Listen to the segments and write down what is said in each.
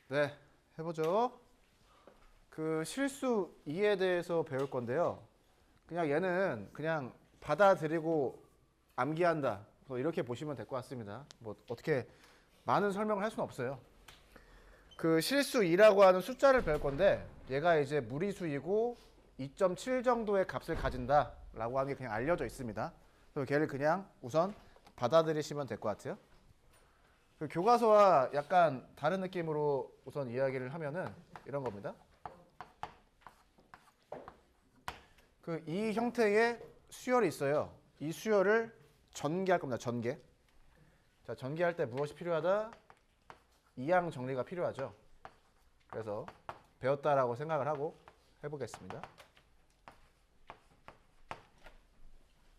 네, 해보죠. 그 실수 2에 대해서 배울 건데요. 그냥 얘는 그냥 받아들이고 암기한다. 뭐 이렇게 보시면 될 것 같습니다. 뭐 어떻게 많은 설명을 할 수는 없어요. 그 실수 2라고 하는 숫자를 배울 건데 얘가 이제 무리수이고 2.7 정도의 값을 가진다라고 하는 게 그냥 알려져 있습니다. 그래서 걔를 그냥 우선 받아들이시면 될 것 같아요. 그 교과서와 약간 다른 느낌으로 우선 이야기를 하면은 이런 겁니다. 그 이 형태의 수열이 있어요. 이 수열을 전개할 겁니다. 전개. 자, 전개할 때 무엇이 필요하다? 이항 정리가 필요하죠. 그래서 배웠다라고 생각을 하고 해보겠습니다.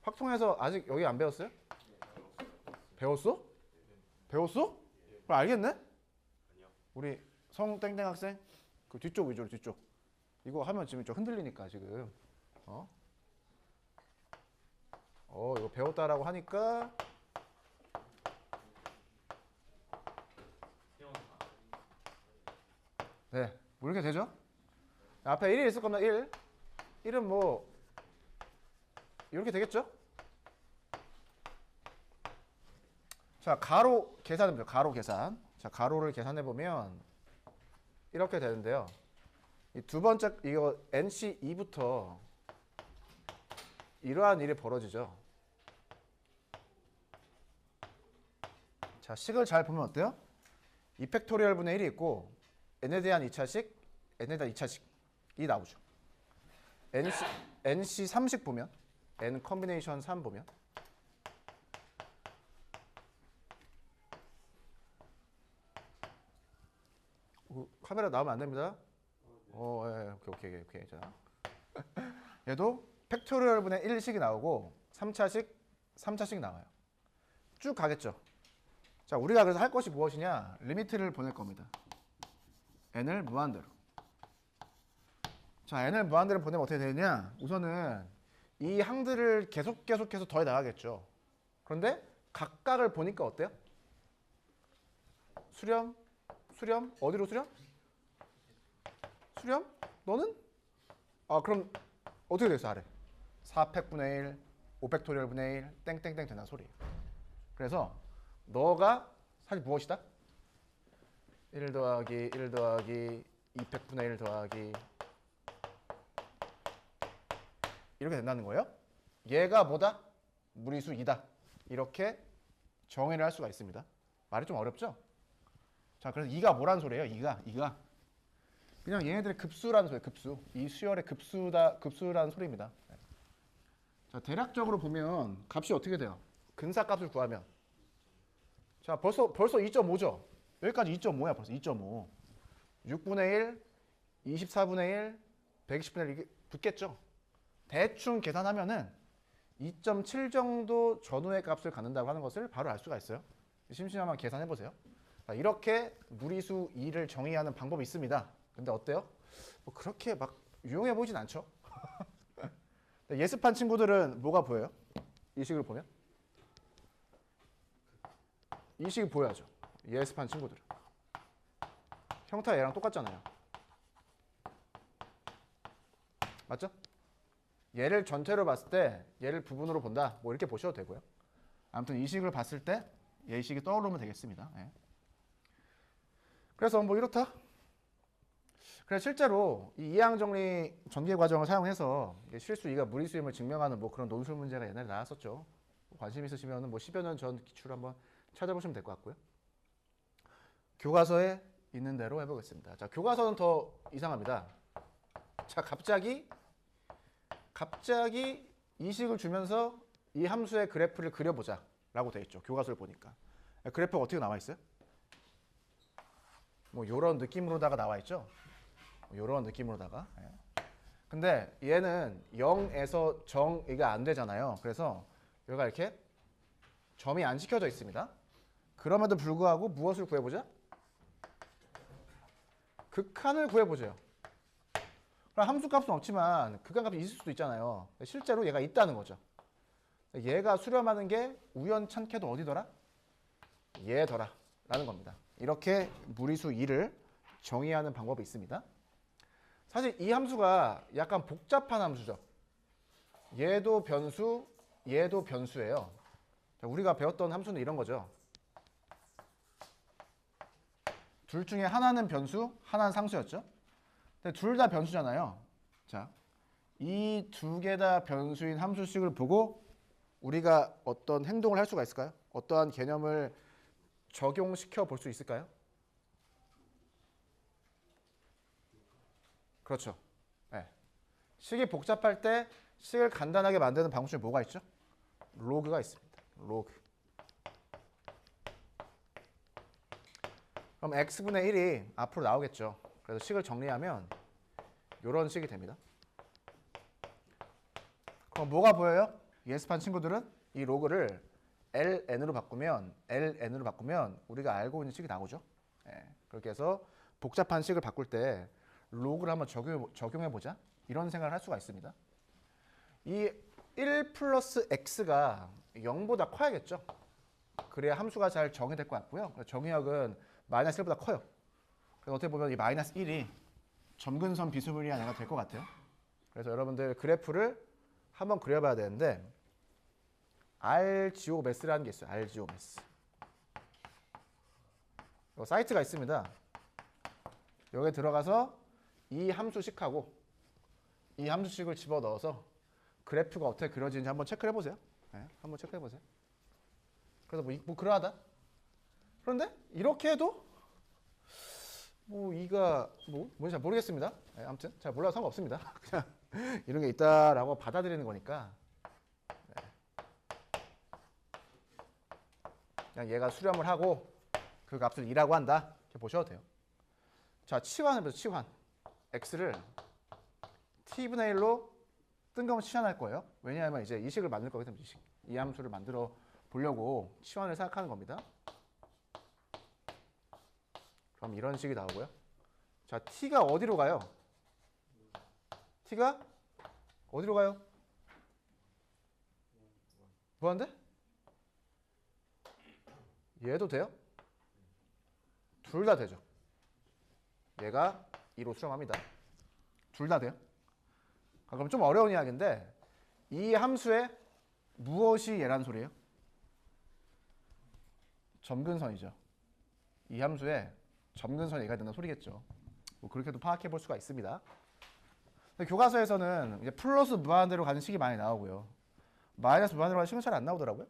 확통해서 아직 여기 안 배웠어요? 배웠어? 배웠어? 그럼 알겠네? 우리 성땡땡 학생 그 뒤쪽 위주로 뒤쪽. 이거 하면 지금 좀 흔들리니까 지금. 이거 배웠다라고 하니까 네, 뭐 이렇게 되죠? 앞에 1이 있을 겁니다. 1. 1은 뭐 이렇게 되겠죠? 자, 가로 계산해보죠. 가로 계산. 자, 가로를 계산해보면 이렇게 되는데요. 이 두 번째 이거 NC2부터 이러한 일이 벌어지죠. 자, 식을 잘 보면 어때요? 2팩토리얼 분의 1이 있고 n에 대한 2차식, n에 대한 2차식이 나오죠. NC 3식 보면 n 컨비네이션 3 보면 카메라 나오면 안 됩니다. 예, 오케이. 자, 얘도 팩토리얼 분의 1식이 나오고 3차식 나와요. 쭉 가겠죠. 자, 우리가 그래서 할 것이 무엇이냐? 리미트를 보낼 겁니다. n을 무한대로. 자, n을 무한대로 보내면 어떻게 되느냐? 우선은 이 항들을 계속해서 더해 나가겠죠. 그런데 각각을 보니까 어때요? 수렴? 어디로 수렴? 수렴? 너는? 그럼 어떻게 되겠어, 아래? 4팩분의 1, 5팩토리얼 분의 1, 땡땡땡 된다는 소리예요. 그래서 너가 사실 무엇이다? 1 더하기 1 더하기 2팩분의 1 더하기 이렇게 된다는 거예요. 얘가 뭐다? 무리수 2다. 이렇게 정의를 할 수가 있습니다. 말이 좀 어렵죠? 자, 그래서 2가 뭐라는 소리예요? 2가 그냥 얘네들의 급수라는 소리예요. 급수. 이 수열의 급수라는 소리입니다. 자, 대략적으로 보면 값이 어떻게 돼요? 근사값을 구하면 자, 벌써 2.5죠? 여기까지 2.5야. 벌써 2.5. 6분의 1, 24분의 1, 120분의 1 이게 붙겠죠? 대충 계산하면은 2.7 정도 전후의 값을 갖는다고 하는 것을 바로 알 수가 있어요. 심심하면 계산해보세요. 이렇게 무리수 2를 정의하는 방법이 있습니다. 근데 어때요? 뭐 그렇게 막 유용해 보이진 않죠? 예습한 친구들은 뭐가 보여요? 이 식을 보면? 이 식이 보여야죠. 예습한 친구들은. 형태가 얘랑 똑같잖아요. 맞죠? 얘를 전체로 봤을 때 얘를 부분으로 본다. 뭐 이렇게 보셔도 되고요. 아무튼 이 식을 봤을 때 얘 식이 떠오르면 되겠습니다. 예. 그래서 뭐 이렇다. 그래서 실제로 이 이항정리 전개 과정을 사용해서 실수 2가 무리수임을 증명하는 뭐 그런 논술 문제가 옛날에 나왔었죠. 관심 있으시면 뭐 10여 년 전 기출 한번 찾아보시면 될 것 같고요. 교과서에 있는 대로 해보겠습니다. 자, 교과서는 더 이상합니다. 자, 갑자기 이 식을 주면서 이 함수의 그래프를 그려보자 라고 되어 있죠. 교과서를 보니까. 그래프가 어떻게 나와 있어요? 뭐 요런 느낌으로다가 나와 있죠. 요런 느낌으로다가. 근데 얘는 0에서 정의가 안 되잖아요. 그래서 여기가 이렇게 점이 안 찍혀져 있습니다. 그럼에도 불구하고 무엇을 구해보자? 극한을 구해보죠. 그럼 함수값은 없지만 극한값이 있을 수도 있잖아요. 실제로 얘가 있다는 거죠. 얘가 수렴하는 게 우연찮게도 어디더라? 얘더라 라는 겁니다. 이렇게 무리수 2를 정의하는 방법이 있습니다. 사실 이 함수가 약간 복잡한 함수죠. 얘도 변수, 얘도 변수예요. 우리가 배웠던 함수는 이런 거죠. 둘 중에 하나는 변수, 하나는 상수였죠. 근데 둘 다 변수잖아요. 자, 이 두 개 다 변수인 함수식을 보고 우리가 어떤 행동을 할 수가 있을까요? 어떠한 개념을 적용시켜 볼 수 있을까요? 그렇죠. 네. 식이 복잡할 때 식을 간단하게 만드는 방법 중에 뭐가 있죠? 로그가 있습니다. 로그. 그럼 x분의 1이 앞으로 나오겠죠. 그래서 식을 정리하면 이런 식이 됩니다. 그럼 뭐가 보여요? 예습한 친구들은 이 로그를 ln으로 바꾸면 우리가 알고 있는 식이 나오죠. 예, 그렇게 해서 복잡한 식을 바꿀 때 로그를 한번 적용해보자. 이런 생각을 할 수가 있습니다. 이 1 플러스 x가 0보다 커야겠죠. 그래야 함수가 잘 정의될 것 같고요. 정의역은 마이너스 1보다 커요. 그래서 어떻게 보면 이 마이너스 1이 점근선 비스무리한 애가 될 것 같아요. 그래서 여러분들 그래프를 한번 그려봐야 되는데 RGOMath라는 게 있어요. RGOMath. 사이트가 있습니다. 여기에 들어가서 이 함수식하고 이 함수식을 집어넣어서 그래프가 어떻게 그려지는지 한번 체크를 해보세요. 네, 한번 체크해보세요. 그래서 뭐 그러하다. 그런데 이렇게 해도 뭐 이가 뭔지 잘 모르겠습니다. 네, 아무튼 잘 몰라도 상관없습니다. 그냥 이런 게 있다라고 받아들이는 거니까 네. 그냥 얘가 수렴을 하고 그 값을 2라고 한다. 이렇게 보셔도 돼요. 자, 치환을 보세요. 치환. x를 t분의 1로 뜬금없이 치환할 거예요. 왜냐하면 이제 이 식을 만들 거기 때문에 이 함수를 만들어 보려고 치환을 생각하는 겁니다. 그럼 이런 식이 나오고요. 자, t가 어디로 가요? t가 어디로 가요? 뭐한데? 얘도 돼요? 둘 다 되죠. 얘가 2로 수렴합니다. 둘 다 돼요. 그럼 좀 어려운 이야기인데 이 함수의 무엇이 얘란 소리예요? 점근선이죠. 이 함수의 점근선이 얘가 된다는 소리겠죠. 뭐 그렇게도 파악해 볼 수가 있습니다. 근데 교과서에서는 이제 플러스 무한대로 가는 식이 많이 나오고요. 마이너스 무한대로 가는 식은 잘 안 나오더라고요.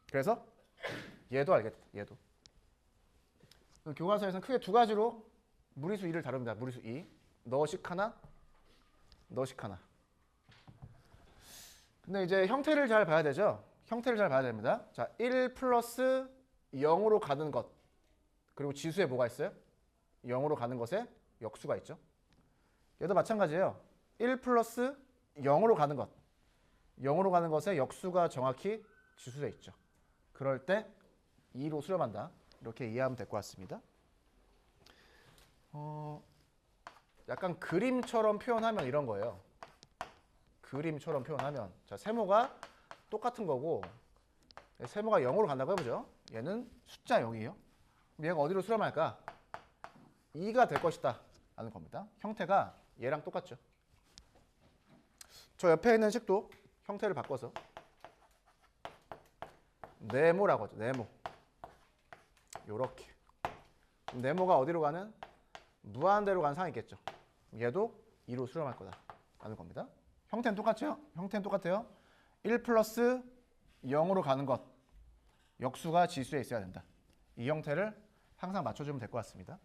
그래서 얘도 알겠다. 얘도. 교과서에서는 크게 두 가지로 무리수 2를 다룹니다. 무리수 2. 너식 하나, 너식 하나. 근데 이제 형태를 잘 봐야 되죠. 형태를 잘 봐야 됩니다. 자, 1 플러스 0으로 가는 것. 그리고 지수에 뭐가 있어요? 0으로 가는 것에 역수가 있죠. 얘도 마찬가지예요. 1 플러스 0으로 가는 것. 0으로 가는 것에 역수가 정확히 지수에 있죠. 그럴 때 2로 수렴한다. 이렇게 이해하면 될 것 같습니다. 약간 그림처럼 표현하면 이런 거예요. 그림처럼 표현하면 자, 세모가 똑같은 거고 세모가 0으로 간다고 해보죠. 얘는 숫자 0이에요. 얘가 어디로 수렴할까? 2가 될 것이다 라는 겁니다. 형태가 얘랑 똑같죠. 저 옆에 있는 식도 형태를 바꿔서 네모라고 하죠. 네모. 요렇게. 네모가 어디로 가는? 무한대로 가는 상이 있겠죠. 얘도 2로 수렴할 거다 라는 겁니다. 형태는 똑같죠? 형태는 똑같아요. 1 플러스 0으로 가는 것. 역수가 지수에 있어야 된다. 이 형태를 항상 맞춰주면 될 것 같습니다.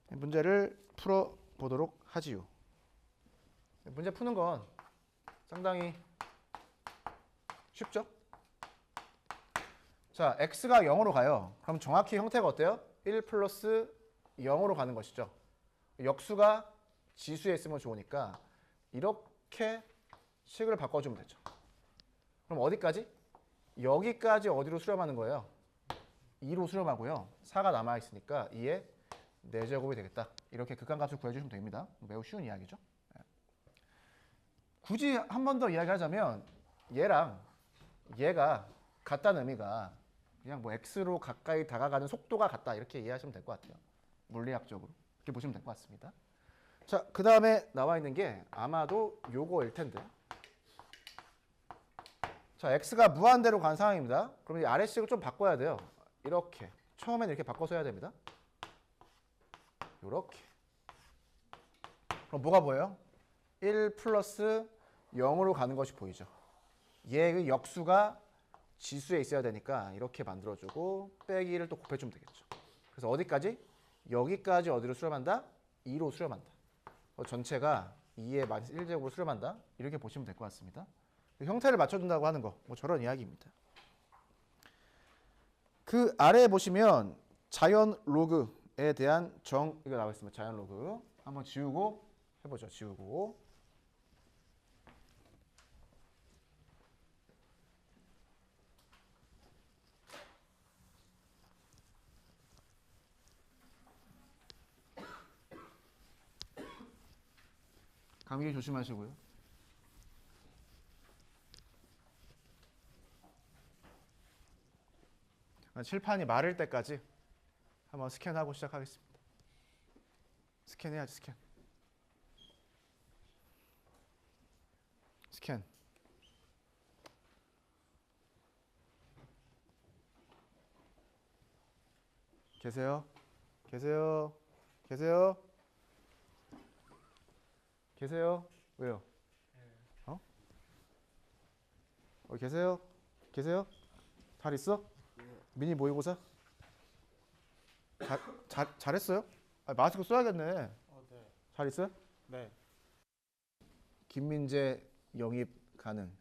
문제를 풀어보도록 하지요. 문제 푸는 건 상당히 쉽죠? 자, x가 0으로 가요. 그럼 정확히 형태가 어때요? 1 플러스 0으로 가는 것이죠. 역수가 지수에 있으면 좋으니까 이렇게 식을 바꿔주면 되죠. 그럼 어디까지? 여기까지 어디로 수렴하는 거예요? 2로 수렴하고요. 4가 남아있으니까 2의 4제곱이 되겠다. 이렇게 극한값을 구해주시면 됩니다. 매우 쉬운 이야기죠. 굳이 한 번 더 이야기하자면 얘랑 얘가 같다는 의미가 그냥 뭐 x로 가까이 다가가는 속도가 같다 이렇게 이해하시면 될 것 같아요. 물리학적으로. 이렇게 보시면 될 것 같습니다. 자, 그 다음에 나와 있는 게 아마도 요거일 텐데. 자, x가 무한대로 간 상황입니다. 그럼 이 아래식을 좀 바꿔야 돼요. 이렇게. 처음에는 이렇게 바꿔서 해야 됩니다. 요렇게. 그럼 뭐가 보여요? 1 플러스 0으로 가는 것이 보이죠. 얘의 역수가 지수에 있어야 되니까 이렇게 만들어주고 빼기를 또 곱해주면 되겠죠. 그래서 어디까지? 여기까지 어디로 수렴한다? 2로 수렴한다. 전체가 2의 마이너스 1제곱으로 수렴한다. 이렇게 보시면 될 것 같습니다. 형태를 맞춰준다고 하는 거, 뭐 저런 이야기입니다. 그 아래에 보시면 자연 로그에 대한 이거 나와 있습니다. 자연 로그 한번 지우고 해보죠. 지우고. 감기 조심하시고요. 칠판이 마를 때까지 한번 스캔하고 시작하겠습니다. 스캔해야지, 스캔. 스캔. 계세요? 계세요? 계세요? 계세요? 왜요? 어? 계세요? 계세요? 잘 있어? 미니 모의고사? 잘했어요? 마스크 써야겠네. 네. 잘 있어요? 네. 김민재 영입 가능.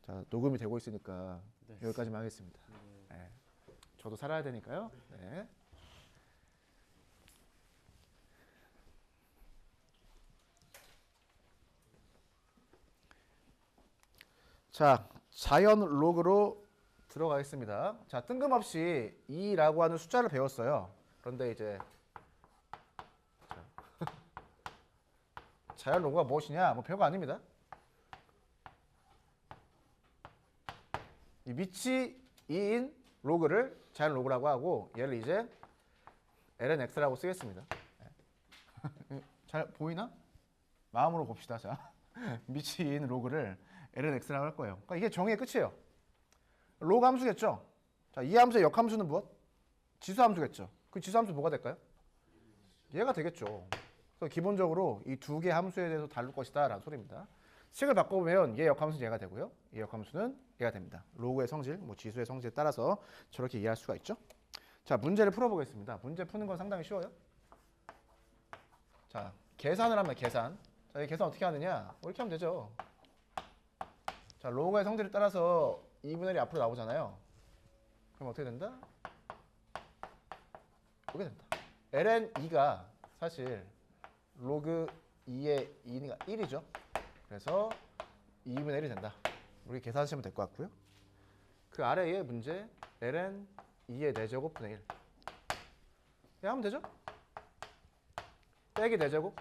자, 녹음이 되고 있으니까 네. 여기까지만 하겠습니다. 네. 저도 살아야 되니까요. 네. 자, 자연 로그로 들어가겠습니다. 자, 뜬금없이 2라고 하는 숫자를 배웠어요. 그런데 이제 자연 로그가 무엇이냐? 뭐 별거 아닙니다. 이 밑이 2인 로그를 자연 로그라고 하고 얘를 이제 lnx라고 쓰겠습니다. 잘 보이나? 마음으로 봅시다. 자, 밑이 2인 로그를 lnx라고 할 거예요. 그러니까 이게 정의의 끝이에요. 로그 함수겠죠? 자, 이 함수의 역함수는 무엇? 지수 함수겠죠. 그 지수 함수 뭐가 될까요? 얘가 되겠죠. 그래서 기본적으로 이 두 개 함수에 대해서 다룰 것이다 라는 소리입니다. 식을 바꿔보면 얘 역함수는 얘가 되고요. 얘 역함수는 얘가 됩니다. 로그의 성질, 뭐 지수의 성질에 따라서 저렇게 이해할 수가 있죠. 자, 문제를 풀어보겠습니다. 문제 푸는 건 상당히 쉬워요. 자, 계산을 하면 계산. 자, 이 계산 어떻게 하느냐? 이렇게 하면 되죠. 자, 로그의 성질에 따라서 2분의 1이 앞으로 나오잖아요. 그럼 어떻게 된다? 이렇게 된다. ln2가 사실 로그 2의 2가 1이죠. 그래서 2분의 1이 된다. 우리 계산하시면 될 것 같고요. 그 아래의 문제 ln 2의 4제곱 분의 1. 네, 하면 되죠? 빼기 4제곱.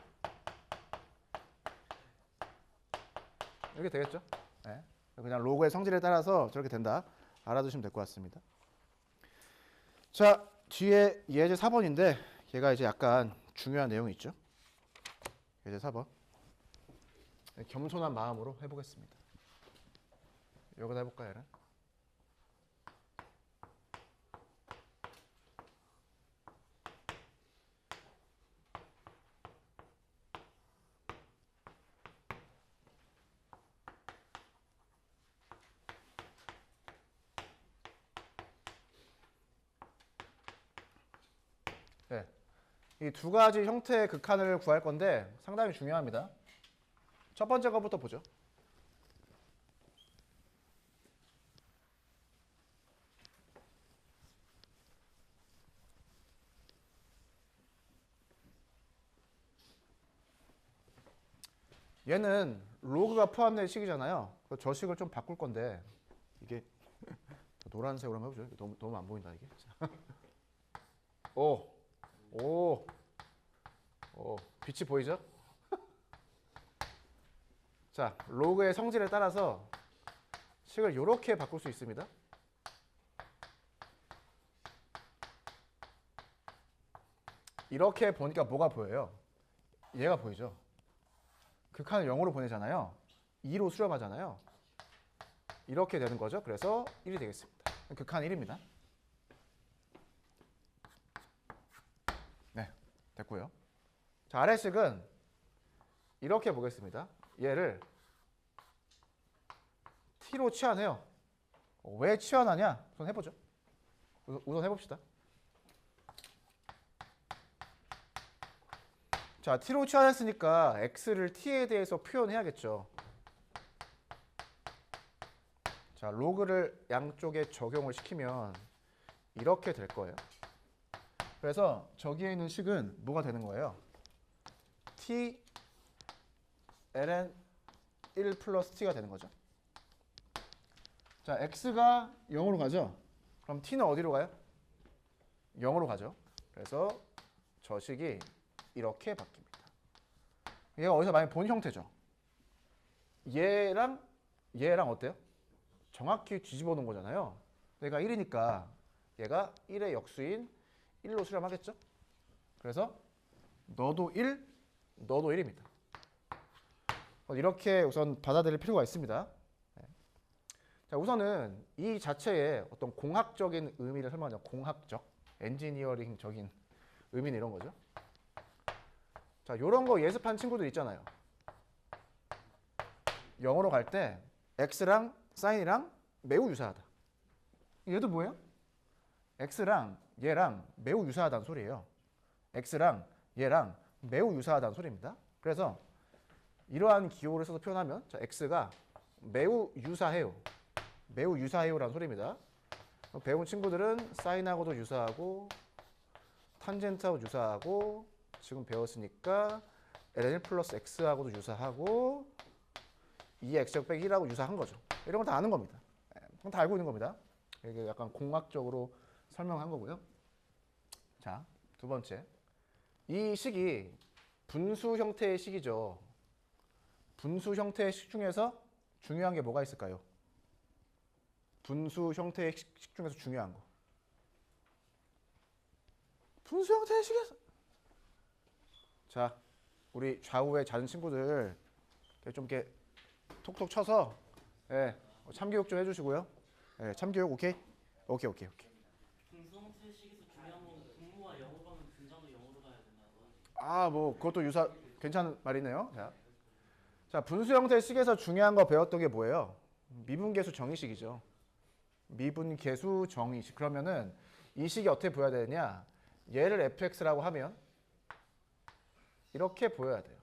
이렇게 되겠죠? 네. 그냥 로그의 성질에 따라서 저렇게 된다. 알아두시면 될 것 같습니다. 자, 뒤에 예제 4번인데 얘가 이제 약간 중요한 내용이 있죠. 예제 4번. 겸손한 마음으로 해보겠습니다. 여기다 해볼까요, 얘는? 네. 이 두 가지 형태의 극한을 구할 건데 상당히 중요합니다. 첫 번째 거부터 보죠. 얘는 로그가 포함된 식이잖아요. 저 식을 좀 바꿀 건데 이게 노란색으로 한번 해보죠. 너무 안 보인다 이게. 오, 빛이 보이죠? 자, 로그의 성질에 따라서 식을 이렇게 바꿀 수 있습니다. 이렇게 보니까 뭐가 보여요? 얘가 보이죠? 극한을 0으로 보내잖아요. 2로 수렴하잖아요. 이렇게 되는 거죠. 그래서 1이 되겠습니다. 극한 1입니다. 네, 됐고요. 자, 아래식은 이렇게 보겠습니다. 얘를 t로 치환해요. 왜 치환하냐? 우선 해보죠. 우선 해봅시다. 자, t로 치환했으니까 x를 t에 대해서 표현해야겠죠. 자, 로그를 양쪽에 적용을 시키면 이렇게 될 거예요. 그래서 저기에 있는 식은 뭐가 되는 거예요? t ln 1 플러스 t가 되는 거죠. 자, x가 0으로 가죠. 그럼 t는 어디로 가요? 0으로 가죠. 그래서 저 식이 이렇게 바뀝니다. 얘가 어디서 많이 본 형태죠. 얘랑 어때요? 정확히 뒤집어 놓은 거잖아요. 얘가 1이니까 얘가 1의 역수인 1로 수렴하겠죠. 그래서 너도 1, 너도 1입니다. 이렇게 우선 받아들일 필요가 있습니다. 자, 우선은 이 자체의 어떤 공학적인 의미를 설명하자. 공학적, 엔지니어링적인 의미는 이런 거죠. 자, 요런 거 예습한 친구들 있잖아요. 영어로 갈 때 x랑 사인이랑 매우 유사하다. 얘도 뭐예요? x랑 얘랑 매우 유사하다는 소리예요. x랑 얘랑 매우 유사하다는 소리입니다. 그래서 이러한 기호를 써서 표현하면 자, x가 매우 유사해요. 매우 유사해요라는 소리입니다. 배운 친구들은 사인하고도 유사하고 탄젠트하고 유사하고 지금 배웠으니까 ln1 플러스 x하고도 유사하고 2x 빼기 1하고 유사한 거죠. 이런 걸 다 아는 겁니다. 그럼 다 알고 있는 겁니다. 이게 약간 공학적으로 설명한 거고요. 자, 두 번째. 이 식이 분수 형태의 식이죠. 분수 형태의 식 중에서 중요한 게 뭐가 있을까요? 분수 형태의 식 중에서 중요한 거. 분수 형태의 식에서. 자, 우리 좌우에 잦은 친구들 좀 이렇게 톡톡 쳐서 예, 참교육 좀 해주시고요. 예, 참교육 오케이? 오케이. 분수 형태의 식에서 중요한 건 분모가 0으로 가면 분자도 0으로 가야 된다는 거. 아, 뭐 그것도 괜찮은 말이네요. 자, 분수 형태의 식에서 중요한 거 배웠던 게 뭐예요? 미분계수 정의식이죠. 미분계수 정의식. 그러면은 이 식이 어떻게 보여야 되느냐? 얘를 fx라고 하면 이렇게 보여야 돼요.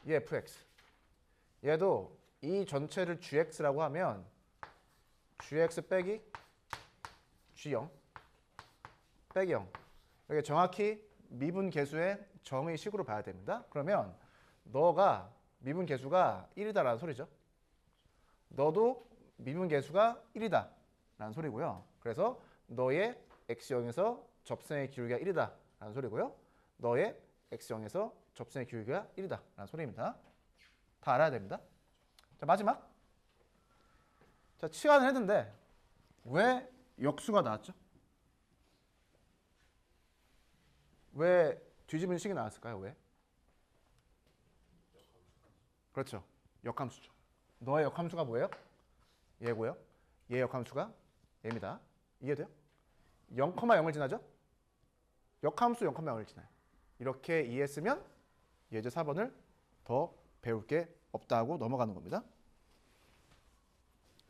이 fx. 얘도 이 전체를 gx라고 하면 gx 빼기 g0 빼기 0. 이게 정확히 미분계수의 정의식으로 봐야 됩니다. 그러면 너가 미분계수가 1이다라는 소리죠. 너도 미분계수가 1이다 라는 소리고요. 그래서 너의 x0에서 접선의 기울기가 1이다 라는 소리고요. 너의 x0에서 접선의 기울기가 1이다 라는 소리입니다. 다 알아야 됩니다. 자, 마지막. 자, 치환을 했는데 왜 역수가 나왔죠? 왜 뒤집은 식이 나왔을까요? 왜? 그렇죠. 역함수죠. 너의 역함수가 뭐예요? 얘고요. 얘 역함수가 얘입니다. 이해돼요? 0,0을 지나죠? 역함수 0,0을 지나요. 이렇게 이해했으면 예제 4번을 더 배울 게 없다고 넘어가는 겁니다.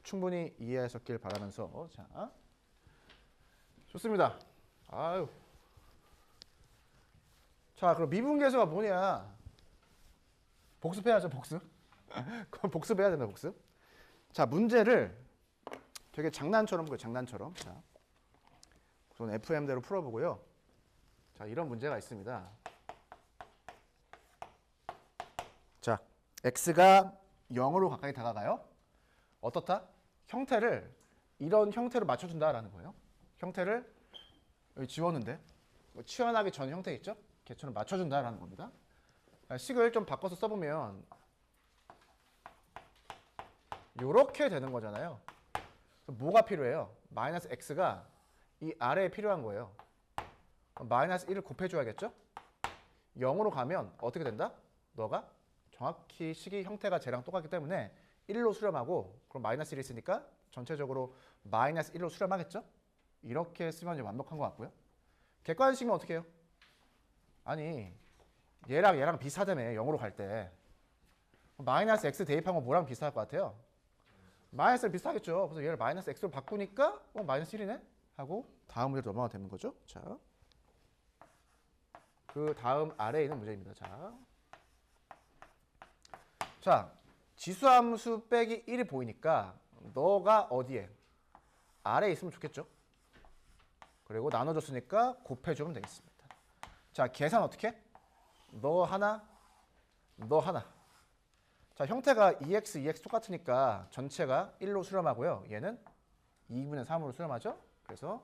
충분히 이해하셨길 바라면서 자, 좋습니다. 아유. 자, 그럼 미분계수가 뭐냐? 복습해야죠, 복습. 그건 복습해야 된다, 복습. 자, 문제를 되게 장난처럼 보여요, 장난처럼. 자, 우선 FM대로 풀어보고요. 자, 이런 문제가 있습니다. 자, x가 0으로 가까이 다가가요. 어떻다? 형태를 이런 형태로 맞춰준다라는 거예요. 형태를 여기 지웠는데 치환하기 전 형태 있죠? 걔처럼 맞춰준다라는 겁니다. 식을 좀 바꿔서 써보면 이렇게 되는 거잖아요. 뭐가 필요해요? 마이너스 x가 이 아래에 필요한 거예요. 마이너스 1을 곱해줘야겠죠? 0으로 가면 어떻게 된다? 너가 정확히 식이 형태가 쟤랑 똑같기 때문에 1로 수렴하고 그럼 마이너스 1이 있으니까 전체적으로 마이너스 1로 수렴하겠죠? 이렇게 쓰면 이제 완벽한 것 같고요. 객관식이면 어떻게 해요? 아니 얘랑 비슷하다며 0으로 갈 때 마이너스 x 대입하면 뭐랑 비슷할 것 같아요? 마이너스랑 비슷하겠죠. 그래서 얘를 마이너스 x로 바꾸니까 마이너스 1이네? 하고 다음 문제로 넘어가면 되는 거죠. 자, 그 다음 아래에 있는 문제입니다. 자, 지수함수 빼기 1이 보이니까 너가 어디에? 아래에 있으면 좋겠죠. 그리고 나눠줬으니까 곱해주면 되겠습니다. 자, 계산 어떻게 해? 너 하나, 너 하나. 자, 형태가 2x, 2x 똑같으니까 전체가 1로 수렴하고요. 얘는 2분의 3으로 수렴하죠. 그래서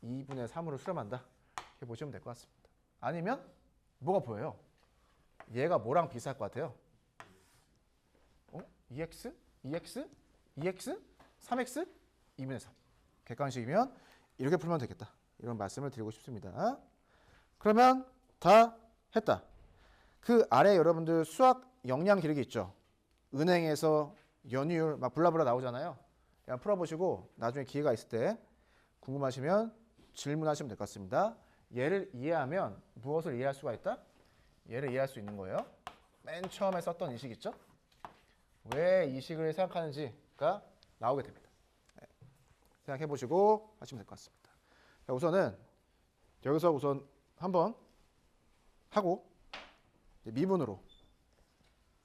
2분의 3으로 수렴한다. 이렇게 보시면 될 것 같습니다. 아니면 뭐가 보여요? 얘가 뭐랑 비슷할 것 같아요? 2x, 2x, 2x, 3x, 2분의 3. 객관식이면 이렇게 풀면 되겠다. 이런 말씀을 드리고 싶습니다. 그러면 다 했다. 그 아래 여러분들 수학 역량 기록이 있죠. 은행에서 연이율 막 블라블라 나오잖아요. 그냥 풀어보시고 나중에 기회가 있을 때 궁금하시면 질문하시면 될 것 같습니다. 얘를 이해하면 무엇을 이해할 수가 있다? 얘를 이해할 수 있는 거예요. 맨 처음에 썼던 이 식 있죠? 왜 이 식을 생각하는지가 나오게 됩니다. 생각해 보시고 하시면 될 것 같습니다. 자, 우선은 여기서 우선 한번 하고 미분으로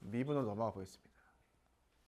넘어가 보겠습니다.